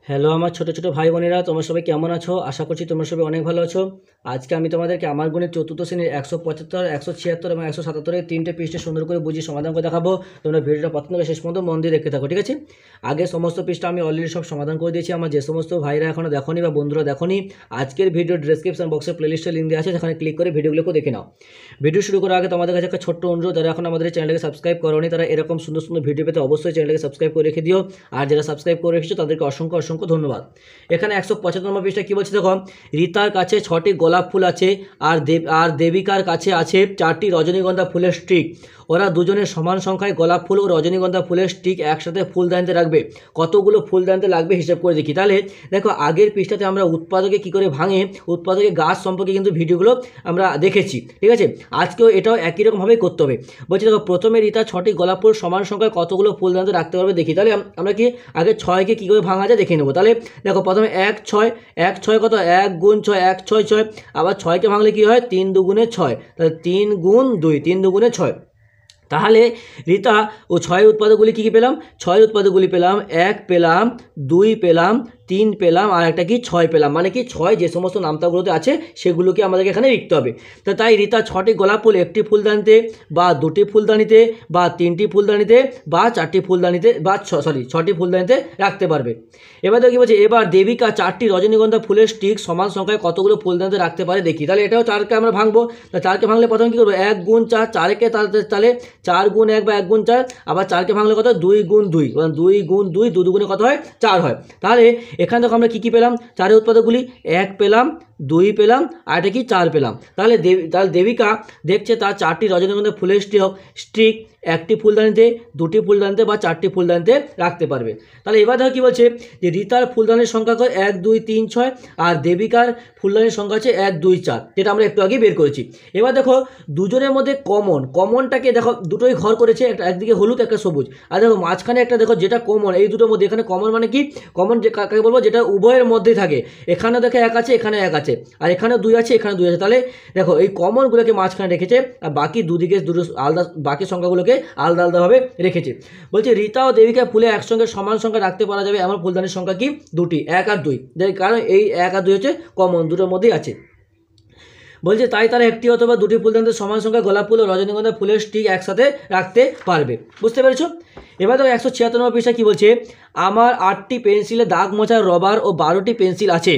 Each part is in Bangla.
হ্যালো আমার ছোটো ছোটো ভাই বোনেরা, তোমরা সবাই কেমন আছো? আশা করছি তোমরা সবাই অনেক ভালো আছো। আজকে আমি তোমাদেরকে আমার গণিত চতুর্থ শ্রেণীর 175, 176 এবং 177 তিনটে পৃষ্ঠে সুন্দর করে বুঝিয়ে সমাধান করে দেখাবো। তোমরা ভিডিওটা প্রথম থেকে শেষ পর্যন্ত মন দিয়ে দেখতে থাকো, ঠিক আছে? আগে সমস্ত পৃষ্ঠা আমি অলরেডি সব সমাধান করে দিয়েছি। আমার যে সমস্ত ভাইরা এখনও দেখোনি বা বন্ধুরা দেখোনি, আজকের ভিডিও ডেসক্রিপশন বক্সে প্লেলিস্টের লিঙ্ক দেওয়া আছে, সেখানে ক্লিক করে ভিডিওগুলোকে দেখে নাও। ভিডিও শুরু করার আগে তোমাদের কাছে একটা ছোট্ট অনুরোধ, যারা এখন আমাদের চ্যানেলকে সাবস্ক্রাইব করোনি তারা এরকম সুন্দর সুন্দর ভিডিও পেতে অবশ্যই চ্যানেলকে সাবস্ক্রাইব করে রেখে দিও। আর যারা সাবস্ক্রাইব করে রেখেছো তাদেরকে অসংখ্য অসংখ্য ধন্যবাদ। এখানে 175 নম্বর পৃষ্ঠা কী বলছে দেখো, রীতার কাছে 6টি গোলাপ ফুল আছে আর দেবিকার কাছে আছে 4টি রজনীগন্ধা ফুলের স্টিক। ওরা দুজনের সমান সংখ্যায় গোলাপ ফুল ও রজনীগন্ধা ফুলের স্টিক একসাথে ফুলদানিতে রাখবে। কতগুলো ফুলদানিতে লাগবে হিসাব করে দেখি। তাহলে দেখো, আগের পৃষ্ঠাতে আমরা উৎপাদকে কী করে ভাঙে, উৎপাদকের গাছ সম্পর্কে কিন্তু ভিডিওগুলো আমরা দেখেছি, ঠিক আছে? আজকেও এটাও একই রকমভাবেই করতে হবে। বলছি দেখো, প্রথমে রীতা 6টি গোলাপ ফুল সমান সংখ্যায় কতগুলো ফুলদানিতে রাখতে পারবে দেখি। তাহলে আমরা কি আগে 6কে কী করে ভাঙা যায় দেখে নেবো। তাহলে দেখো, প্রথমে 1 6 কত, 1 গুণ 6 1 6 6। আবার 6কে ভাঙলে কী হয়, 3 দুগুণে 6, তাহলে 3 গুণ 2 3 দুগুণে 6। তাহলে রীতা ও 6 উৎপাদকগুলি কী কী পেলাম? 6 উৎপাদকগুলি পেলাম, 1 পেলাম, 2 পেলাম, 3 পেলাম, আর একটা কি 6 পেলাম। মানে কি 6 যে সমস্ত নামতাগুলোতে আছে সেগুলোকে আমাদেরকে এখানে লিখতে হবে। তো তাই রীতা 6টি গোলাপ ফুল একটি ফুলদানিতে বা 2টি ফুলদানিতে বা 3টি ফুলদানিতে বা 4টি ফুলদানিতে বা 6টি ফুলদানিতে রাখতে পারবে। এবার দেখো কী বলছে, এবার দেবিকা 4টি রজনীগন্ধা ফুলের স্টিক সমান সংখ্যায় কতগুলো ফুলদানিতে রাখতে পারে দেখি। তাহলে এটাও 4কে আমরা ভাঙবো। তা 4কে ভাঙলে প্রথমে কী করবো, 1 গুণ 4, 4কে তাহলে 4 গুণ 1 বা 1 গুণ 4। আবার 4কে ভাঙলে কত, 2 গুণ 2, 2 গুণ 2, 2 দুগুণে কত হয়, 4 হয়। তাহলে এখানে দেখো আমরা কী কী পেলাম, 4 উৎপাদকগুলি 1 পেলাম, 2 পেলাম, আর এটা কি 4 পেলাম। তাহলে দেবিকা দেখছে তার 4টি রজনীগন্ধা ফুলের স্টিক একটি ফুলদানিতে, 2টি ফুলদানিতে বা 4টি ফুলদানিতে রাখতে পারবে। তাহলে এবার দেখো কী বলছে, যে রীতার ফুলদানির সংখ্যা 1 2 3 6 আর দেবিকার ফুলদানির সংখ্যা আছে 1 2 4, যেটা আমরা একটু আগে বের করেছি। এবার দেখো দুজনের মধ্যে কমনটাকে দেখো, দুটোই ঘর করেছে, একদিকে হলুদ একটা সবুজ। আর দেখো মাঝখানে একটা দেখো যেটা কমন, এই দুটোর মধ্যে এখানে কমন মানে কি, কমন যে কাকে বলবো, যেটা উভয়ের মধ্যেই থাকে। এখানে দেখো 1 আছে, এখানে 1 আছে, আর এখানে 2 আছে, এখানে 2 আছে। তাহলে দেখো এই কমনগুলোকে মাঝখানে রেখেছে, আর বাকি দুদিকে দুটো আলাদা, বাকি সংখ্যাগুলোকে আলাদা আলাদাভাবে রেখেছে। বলছে রীতা ও দেবিকা ফুলে একসঙ্গে সমান সংখ্যা রাখতে পারা যাবে এমন ফুলদানির সংখ্যা কি, 2টি, 1 আর 2। কারণ এই 1 আর 2 হচ্ছে কমন, দুটোর মধ্যেই আছে। বলছে তাই তারা একটি অথবা 2টি ফুলদানিতে সমান সংখ্যা গোলাপ ফুল ও রজনীগন্ধা ফুলের স্টিক একসাথে রাখতে পারবে। বুঝতে পেরেছো? এবার তো 176 নম্বর পৃষ্ঠা কী বলছে, আমার 8টি পেন্সিলে দাগ মোছার রবার ও 12টি পেন্সিল আছে।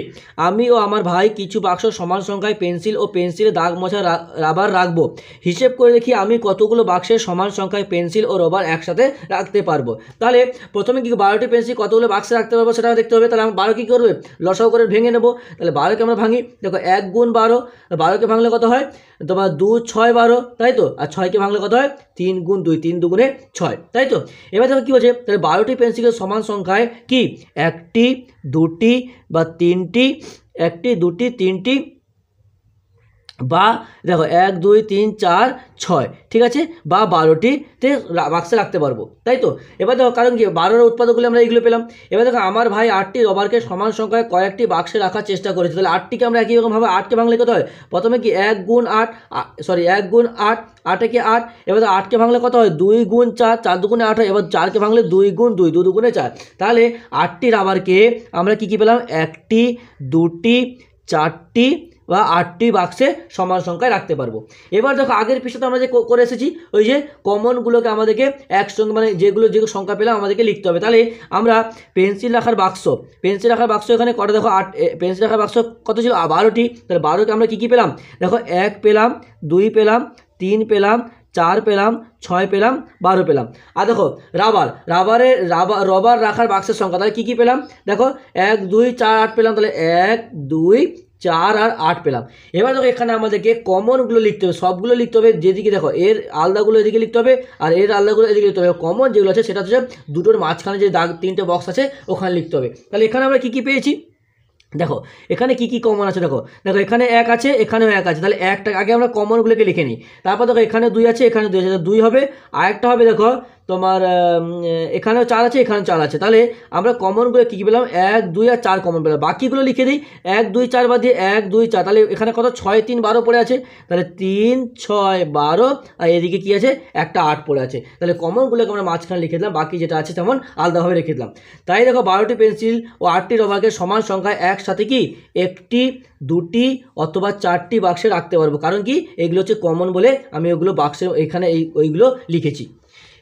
আমি ও আমার ভাই কিছু বাক্স সমান সংখ্যায় পেন্সিল ও পেন্সিলে দাগ মোছার রাবার রাখবো। হিসেব করে দেখি আমি কতগুলো বাক্সের সমান সংখ্যায় পেন্সিল ও রবার একসাথে রাখতে পারবো। তাহলে প্রথমে কি 12টি পেন্সিল কতগুলো বাক্সে রাখতে পারবো সেটা দেখতে হবে। তাহলে আমি 12 কী করবে, লসাও করে ভেঙে নেবো। তাহলে 12কে আমরা ভাঙি, দেখো 1 গুণ 12, 12কে ভাঙলে কত হয় তোমার 2 6 12, তাই তো? আর 6কে ভাঙলে কত হয়, 3 গুণ 2 3 দুগুণে 6, তাই তো? এবার দেখো কী বলছে, তাহলে 12টি পেন্সিলের সমান সংখ্যায় কি, 1টি 2টি বা 3টি, 1টি 2টি 3টি, বা দেখো 1 2 3 4 6, ঠিক আছে, বা 12টিতে বাক্সে রাখতে পারবো, তাই তো? এবার দেখো কারণ কি 12-এর উৎপাদকগুলো আমরা এইগুলো পেলাম। এবার দেখো আমার ভাই 8টি রবারকে সমান সংখ্যায় কয়েকটি বাক্সে রাখার চেষ্টা করেছে। তাহলে 8টিকে আমরা একই রকমভাবে 8কে ভাঙলে কত হয়, প্রথমে কি 1 গুণ 8, 1 গুণ 8, 8 কি 8। এবার 8কে ভাঙলে কত হয়, 2 গুণ 4, 4 দুগুণে 8 হয়। এবার 4কে ভাঙলে 2 গুণ 2, 2 দুগুণে 4। তাহলে 8টি রাবারকে আমরা কী পেলাম, 1টি 2টি 4টি বা 8টি বাক্সে সমান সংখ্যায় রাখতে পারবো। এবার দেখো আগের পৃষ্ঠাতে আমরা যে করে এসেছি, ওই যে কমনগুলোকে আমাদেরকে একসঙ্গে, মানে যেগুলো সংখ্যা পেলাম আমাদেরকে লিখতে হবে। তাহলে আমরা পেন্সিল রাখার বাক্স এখানে কটা দেখো, 8 পেন্সিল রাখার বাক্স কত ছিল, 12টি। তাহলে 12কে আমরা কী পেলাম, দেখো 1 পেলাম, 2 পেলাম, 3 পেলাম, 4 পেলাম, 6 পেলাম, 12 পেলাম। আর দেখো রবার রাখার বাক্সের সংখ্যা, তাহলে কী পেলাম, দেখো 1 2 4 8 পেলাম। তাহলে 1 2 4 আর 8 পেলাম। এবার দেখো এখানে আমাদেরকে কমনগুলো লিখতে হবে, সবগুলো লিখতে হবে। যেদিকে দেখো এর আলাদাগুলো এদিকে লিখতে হবে, আর এর আলাদাগুলো এদিকে লিখতে হবে। কমন যেগুলো আছে সেটা হচ্ছে দুটোর মাঝখানে যে দাগ 3টে বক্স আছে ওখানে লিখতে হবে। তাহলে এখানে আমরা কী পেয়েছি, দেখো এখানে কি কি কমন আছে, দেখো এখানে 1 আছে, এখানেও 1 আছে। তাহলে একটা আগে আমরা কমনগুলোকে লিখে নিই। তারপর দেখো এখানে 2 আছে, এখানে 2 আছে, 2 হবে। আরেকটা হবে দেখো তোমার এখানেও 4 আছে, এখানেও 4 আছে। তাহলে আমরা কমনগুলো কী কী পেলাম, 1 2 আর 4 কমন পেলাম। বাকিগুলো লিখে দিই, 1 2 4 বাদ দিয়ে 1 2 4। তাহলে এখানে কত, 6 3 12 পড়ে আছে। তাহলে 3 6 12, আর এদিকে কী আছে, একটা 8 পড়ে আছে। তাহলে কমনগুলোকে আমরা মাঝখানে লিখে দিলাম, বাকি যেটা আছে তেমন আলাদাভাবে রেখে দিলাম। তাই দেখো 12টি পেন্সিল ও 8টি রবারকে সমান সংখ্যায় একসাথে কি একটি, দুটি অথবা 4টি বাক্সে রাখতে পারবো। কারণ কি, এগুলো হচ্ছে কমন বলে আমি ওগুলো বাক্সে এখানে ওইগুলো লিখেছি।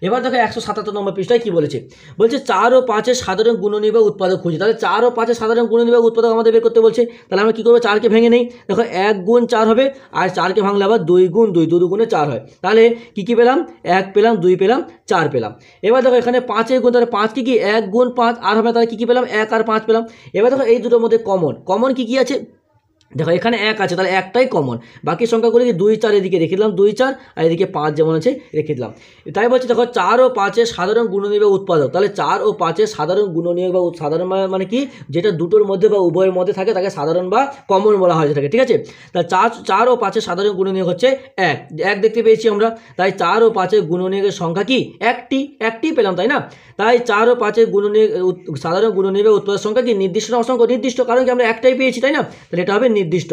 এবার দেখো 177 নম্বর পৃষ্ঠায় কী বলেছে, বলছে 4 ও 5-এর সাধারণ গুণনীয় বা উৎপাদক খুঁজে। তাহলে 4 ও 5-এর সাধারণ গুণনীয় বা উৎপাদক আমাদের বের করতে বলছে। তাহলে আমরা কী করবো, 4কে ভেঙে নেই। দেখো 1 গুণ 4 হবে, আর 4কে ভাঙলে আবার 2 গুণ 2, 2 গুণে 4 হয়। তাহলে কী কী পেলাম, 1 পেলাম, 2 পেলাম, 4 পেলাম। এবার দেখো এখানে 5-এর গুণ, তাহলে 5 কি 1 গুণ 5 আর হবে, তাহলে কী পেলাম, 1 আর 5 পেলাম। এবার দেখো এই দুটোর মধ্যে কমন কী আছে, দেখো এখানে 1 আছে, তাহলে একটাই কমন। বাকি সংখ্যাগুলো কি 2 4 এদিকে রেখে দিলাম, 2 4, আর এদিকে 5 যেমন আছে রেখে দিলাম। তাই বলছে দেখো 4 ও 5-এর সাধারণ গুণনীয় বা উৎপাদক। তাহলে 4 ও 5-এর সাধারণ গুণনীয় বা সাধারণ মানে কি, যেটা দুটোর মধ্যে বা উভয়ের মধ্যে থাকে তাকে সাধারণ বা কমন বলা হয় থাকে, ঠিক আছে। তা 4 ও 5-এর সাধারণ গুণনীয় হচ্ছে 1 দেখতে পেয়েছি আমরা। তাই 4 ও 5-এর গুণনীয়কের সংখ্যা কি, একটি পেলাম, তাই না। তাই 4 ও 5-এর গুণনীয় সাধারণ গুণনীয় বা উৎপাদক সংখ্যা কি নির্দিষ্ট না অসংখ্য, নির্দিষ্ট, কারণ কি আমরা একটাই পেয়েছি, তাই না। তাহলে এটা হবে নির্দিষ্ট।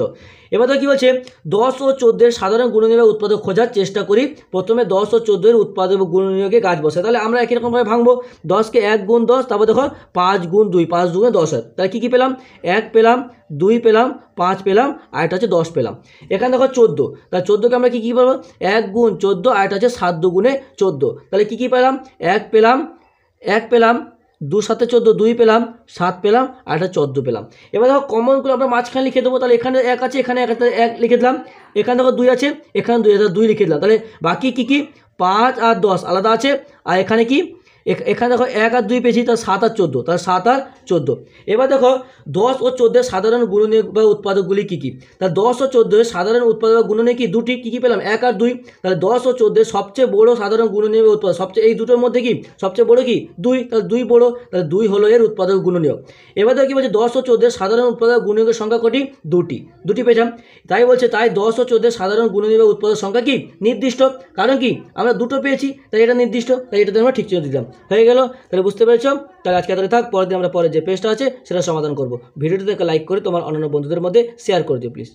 এবার তো কী বলছে, 10 ও 14-এর সাধারণ গুণনীয় বা উৎপাদক খোঁজার চেষ্টা করি। প্রথমে 10 ও 14-এর উৎপাদক গুণনীয়কে গাছ বসে। তাহলে আমরা একই রকমভাবে ভাঙবো, 10কে 1 গুণ 10, তারপর দেখো 5 গুণ 2, 5 2 10 হয়। তাহলে কী পেলাম, 1 পেলাম, 2 পেলাম, 5 পেলাম, আর এটা হচ্ছে 10 পেলাম। এখানে দেখো 14, তাহলে 14কে আমরা কী পাবো, 1 গুণ 14, আর এটা হচ্ছে 7 2 গুণে 14। তাহলে কী পেলাম, 1 পেলাম, 2 7 14, 2 পেলাম, 7 পেলাম, আর এটা 14 পেলাম। এবার দেখো কমনগুলো আমরা মাঝখানে লিখে দেবো। তাহলে এখানে 1 আছে, এখানে 1 আছে, 1 লিখে দিলাম। এখানে দেখো 2 আছে, এখানে 2 আছে, 2 লিখে দিলাম। তাহলে বাকি কী 5 আর 10 আলাদা আছে, আর এখানে কি, এখানে দেখো 1 আর 2 পেয়েছি, তাহলে 7 আর 14, তাহলে 7 আর 14। এবার দেখো 10 ও 14-এর সাধারণ গুণনীয় বা উৎপাদকগুলি কী কী। তাহলে 10 ও 14-এর সাধারণ উৎপাদক বা গুণনীয় কি, দুটি, কী পেলাম, 1 আর 2। তাহলে 10 ও 14-এর সবচেয়ে বড় সাধারণ গুণনীয় বা উৎপাদক, সবচেয়ে এই দুটোর মধ্যে কি সবচেয়ে বড় কি, 2। তাহলে 2 বড়, তাহলে 2 হলো এর উৎপাদক গুণনীয়। এবার দেখো কী বলছে, 10 ও 14-এর সাধারণ উৎপাদক গুণনীয়কের সংখ্যা কটি, দুটি পেলাম। তাই বলছে, তাই 10 ও 14-এর সাধারণ গুণনীয় বা উৎপাদক সংখ্যা কি নির্দিষ্ট। কারণ কি আমরা দুটো পেয়েছি, তাই এটা নির্দিষ্ট, তাই এটাতে আমরা ঠিক চিহ্ন দিলাম, হয়ে গেল। তাহলে বুঝতে পেরেছ। তাহলে আজকে এতটাই থাক, পরের দিন আমরা পরের যে পেজটা আছে সেটা সমাধান করব। ভিডিওটিতে লাইক করে তোমার অন্যান্য বন্ধুদের মধ্যে শেয়ার করে দিও প্লিজ।